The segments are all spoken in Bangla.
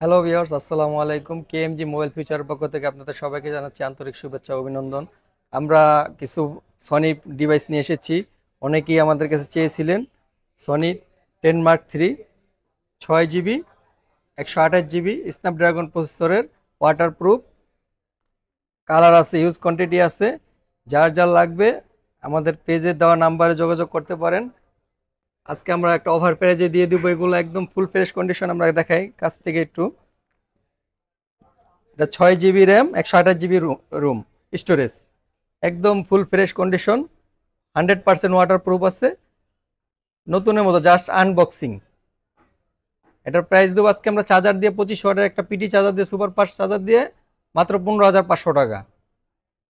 হ্যালো ভিউয়ার্স, আসসালামু আলাইকুম। কেএমজি মোবাইল ফিচারের পক্ষ থেকে আপনাদের সবাইকে জানাচ্ছি আন্তরিক শুভেচ্ছা ও অভিনন্দন। আমরা কিছু সনি ডিভাইস নিয়ে এসেছি। অনেকেই আমাদের কাছে চেয়েছিলেন Sony 10 mark 3 6 GB 128 GB Snapdragon প্রসেসরের, ওয়াটারপ্রুফ, কালার আছে, ইউজ কোয়ান্টিটি আছে। যার যার লাগবে আমাদের পেজে দেওয়া নাম্বারে যোগাযোগ করতে পারেন। আজকে আমরা একটা অফার প্রাইজে দিয়ে দিব এগুলো, একদম ফুল ফ্রেশ কন্ডিশন। আমরা দেখাই কাছ থেকে একটু। এটা 6 GB RAM, 128 GB ROM storage, একদম full fresh condition, 100% waterproof আছে, নতুনের মতো, জাস্ট আনবক্সিং। এটার প্রাইস দেবো আজকে আমরা চার্জার দিয়ে 2500 ওয়াটের একটা পিটি চার্জার দিয়ে, সুপার ফাস্ট চার্জার দিয়ে মাত্র 15,500 টাকা।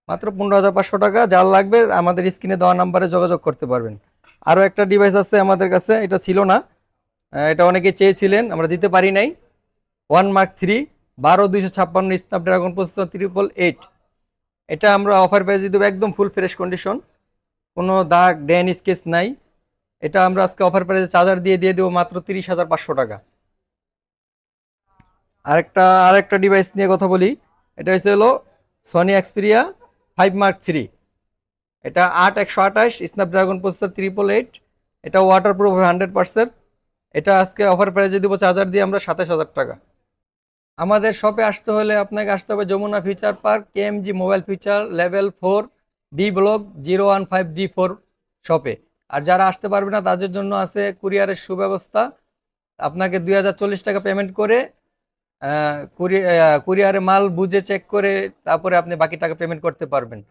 মাত্র 15,500 টাকা। যার লাগবে আমাদের স্ক্রিনে দেওয়া নাম্বারে যোগাযোগ করতে পারবেন। আরও একটা ডিভাইস আছে আমাদের কাছে, এটা ছিল না, এটা অনেকে চেয়েছিলেন, আমরা দিতে পারি নাই। 1 মার্ক 3 12 256 স্ন্যাপড্রাগন প্রসেসর 888। এটা আমরা অফার প্রাইসে দেবো, একদম ফুল ফ্রেশ কন্ডিশন, কোনো দাগ ড্যান স্কেচ নাই। এটা আমরা আজকে অফার প্রাইসে চার্জার দিয়ে দেবো মাত্র 30,500 টাকা। আরেকটা ডিভাইস নিয়ে কথা বলি। এটা হলো সনি এক্সপিরিয়া 5 মার্ক 3। এটা 8 128 স্ন্যাপড্রাগন প্রসেসর 888। এটা ওয়াটারপ্রুফ 100%। এটা আজকে অফার প্রাইসে দেবো চার্জার দিয়ে আমরা 27,000 টাকা। আমাদের শপে আসতে হলে আপনাকে আসতে হবে যমুনা ফিচার পার্ক, কেএমজি mobile feature, level 4, D block 015D4 শপে। আর যারা আসতে পারবে না তাদের জন্য আছে কুরিয়ারের সুব্যবস্থা। আপনাকে 2040 টাকা পেমেন্ট করে কুরিয়ারে মাল বুঝে চেক করে তারপরে আপনি বাকি টাকা পেমেন্ট করতে পারবেন।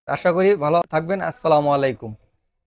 আশা করি ভালো থাকবেন। আসসালামু আলাইকুম।